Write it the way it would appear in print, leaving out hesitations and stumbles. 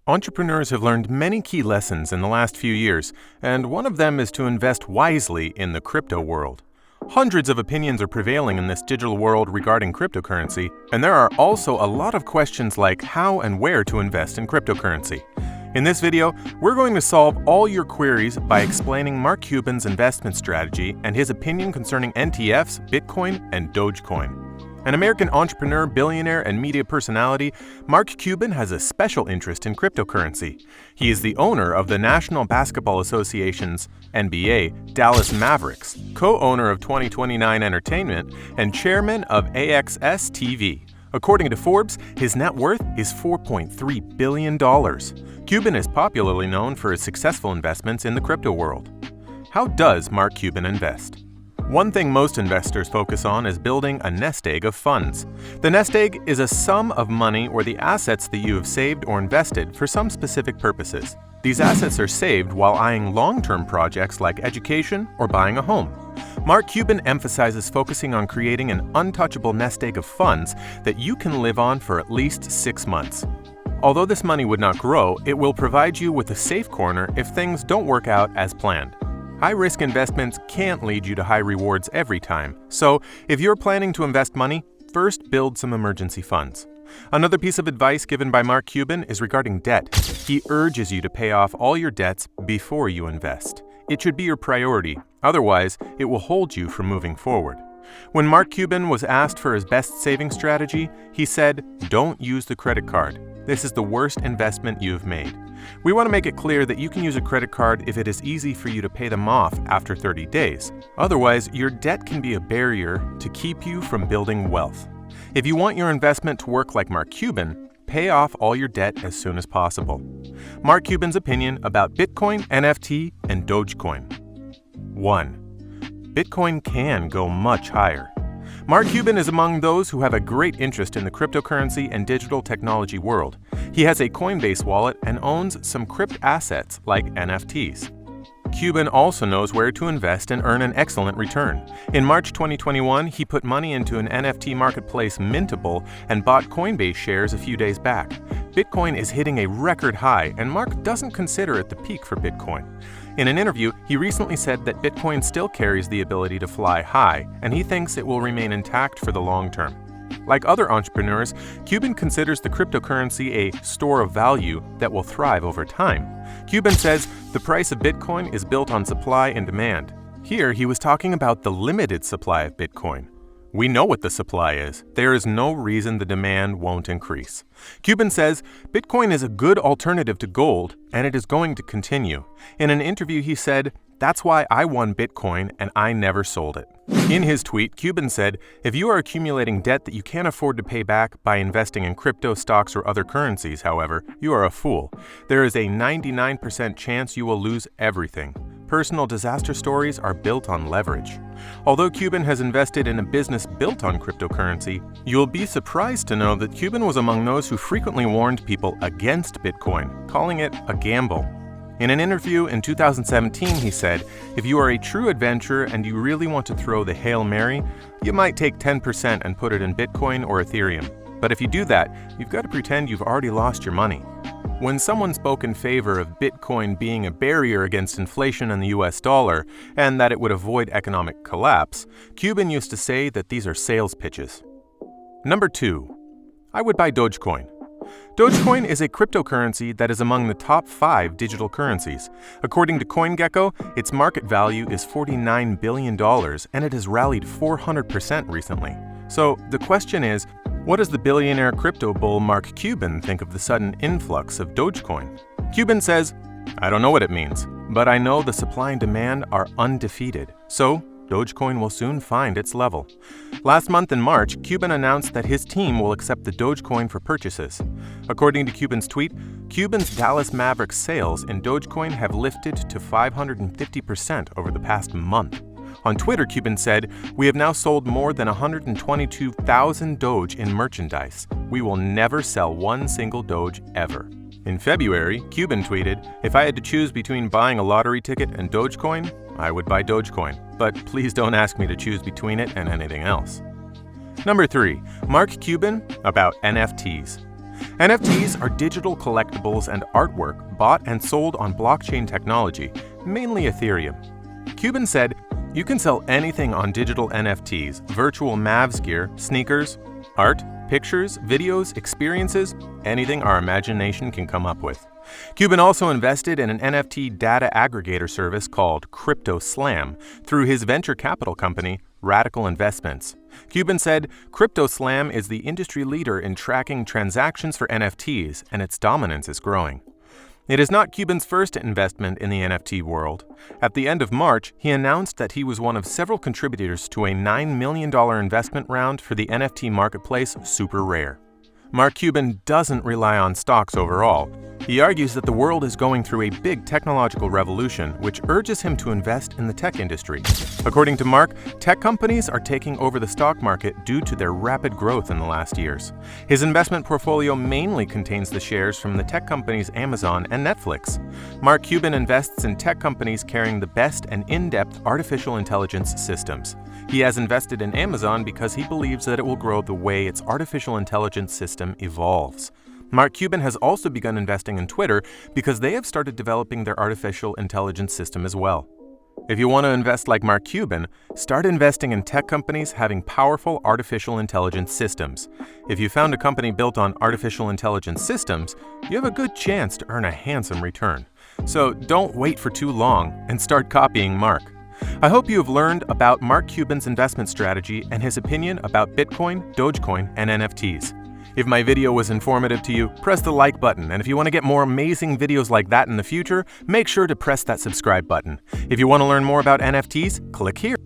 Entrepreneurs have learned many key lessons in the last few years, and one of them is to invest wisely in the crypto world. Hundreds of opinions are prevailing in this digital world regarding cryptocurrency, and there are also a lot of questions like how and where to invest in cryptocurrency. In this video, we're going to solve all your queries by explaining Mark Cuban's investment strategy and his opinion concerning NTFs, Bitcoin, and Dogecoin. An American entrepreneur, billionaire, and media personality, Mark Cuban has a special interest in cryptocurrency. He is the owner of the National Basketball Association's NBA Dallas Mavericks, co-owner of 2029 Entertainment, and chairman of AXS TV. According to Forbes, his net worth is $4.3 billion. Cuban is popularly known for his successful investments in the crypto world. How does Mark Cuban invest? One thing most investors focus on is building a nest egg of funds. The nest egg is a sum of money or the assets that you have saved or invested for some specific purposes. These assets are saved while eyeing long-term projects like education or buying a home. Mark Cuban emphasizes focusing on creating an untouchable nest egg of funds that you can live on for at least 6 months. Although this money would not grow, it will provide you with a safe corner if things don't work out as planned. High-risk investments can't lead you to high rewards every time, so if you're planning to invest money, first build some emergency funds. Another piece of advice given by Mark Cuban is regarding debt. He urges you to pay off all your debts before you invest. It should be your priority, otherwise it will hold you from moving forward. When Mark Cuban was asked for his best saving strategy, he said, "Don't use the credit card. This is the worst investment you've made." We want to make it clear that you can use a credit card if it is easy for you to pay them off after 30 days. Otherwise, your debt can be a barrier to keep you from building wealth. If you want your investment to work like Mark Cuban, pay off all your debt as soon as possible. Mark Cuban's opinion about Bitcoin, NFT, and Dogecoin. 1. Bitcoin can go much higher. Mark Cuban is among those who have a great interest in the cryptocurrency and digital technology world. He has a Coinbase wallet and owns some crypto assets like NFTs. Cuban also knows where to invest and earn an excellent return. In March 2021, he put money into an NFT marketplace Mintable and bought Coinbase shares a few days back. Bitcoin is hitting a record high, and Mark doesn't consider it the peak for Bitcoin. In an interview, he recently said that Bitcoin still carries the ability to fly high, and he thinks it will remain intact for the long term. Like other entrepreneurs, Cuban considers the cryptocurrency a store of value that will thrive over time. Cuban says the price of Bitcoin is built on supply and demand. Here, he was talking about the limited supply of Bitcoin. We know what the supply is. There is no reason the demand won't increase. Cuban says Bitcoin is a good alternative to gold, and it is going to continue. In an interview, he said, "That's why I won Bitcoin and I never sold it." In his tweet, Cuban said, "If you are accumulating debt that you can't afford to pay back by investing in crypto stocks or other currencies, however, you are a fool. There is a 99% chance you will lose everything. Personal disaster stories are built on leverage." Although Cuban has invested in a business built on cryptocurrency, you'll be surprised to know that Cuban was among those who frequently warned people against Bitcoin, calling it a gamble. In an interview in 2017, he said, "If you are a true adventurer and you really want to throw the Hail Mary, you might take 10% and put it in Bitcoin or Ethereum. But if you do that, you've got to pretend you've already lost your money." When someone spoke in favor of Bitcoin being a barrier against inflation and the US dollar, and that it would avoid economic collapse, Cuban used to say that these are sales pitches. Number 2. I would buy Dogecoin. Dogecoin is a cryptocurrency that is among the top 5 digital currencies. According to CoinGecko, its market value is $49 billion, and it has rallied 400% recently. So the question is, what does the billionaire crypto bull Mark Cuban think of the sudden influx of Dogecoin? Cuban says, "I don't know what it means, but I know the supply and demand are undefeated. So Dogecoin will soon find its level." Last month in March, Cuban announced that his team will accept the Dogecoin for purchases. According to Cuban's tweet, Cuban's Dallas Mavericks sales in Dogecoin have lifted to 550% over the past month. On Twitter, Cuban said, "We have now sold more than 122,000 Doge in merchandise. We will never sell one single Doge ever." In February, Cuban tweeted, "If I had to choose between buying a lottery ticket and Dogecoin, I would buy Dogecoin, but please don't ask me to choose between it and anything else." Number 3. Mark Cuban about NFTs. NFTs are digital collectibles and artwork bought and sold on blockchain technology, mainly Ethereum. Cuban said, "You can sell anything on digital NFTs, virtual Mavs gear, sneakers, art, pictures, videos, experiences, anything our imagination can come up with." Cuban also invested in an NFT data aggregator service called Crypto Slam through his venture capital company, Radical Investments. Cuban said, "Crypto Slam is the industry leader in tracking transactions for NFTs, and its dominance is growing." It is not Cuban's first investment in the NFT world. At the end of March, he announced that he was one of several contributors to a $9 million investment round for the NFT marketplace Super Rare. Mark Cuban doesn't rely on stocks overall. He argues that the world is going through a big technological revolution, which urges him to invest in the tech industry. According to Mark, tech companies are taking over the stock market due to their rapid growth in the last years. His investment portfolio mainly contains the shares from the tech companies Amazon and Netflix. Mark Cuban invests in tech companies carrying the best and in-depth artificial intelligence systems. He has invested in Amazon because he believes that it will grow the way its artificial intelligence system evolves. Mark Cuban has also begun investing in Twitter because they have started developing their artificial intelligence system as well. If you want to invest like Mark Cuban, start investing in tech companies having powerful artificial intelligence systems. If you found a company built on artificial intelligence systems, you have a good chance to earn a handsome return. So don't wait for too long and start copying Mark. I hope you have learned about Mark Cuban's investment strategy and his opinion about Bitcoin, Dogecoin, and NFTs. If my video was informative to you, press the like button, and if you want to get more amazing videos like that in the future, make sure to press that subscribe button. If you want to learn more about NFTs, click here.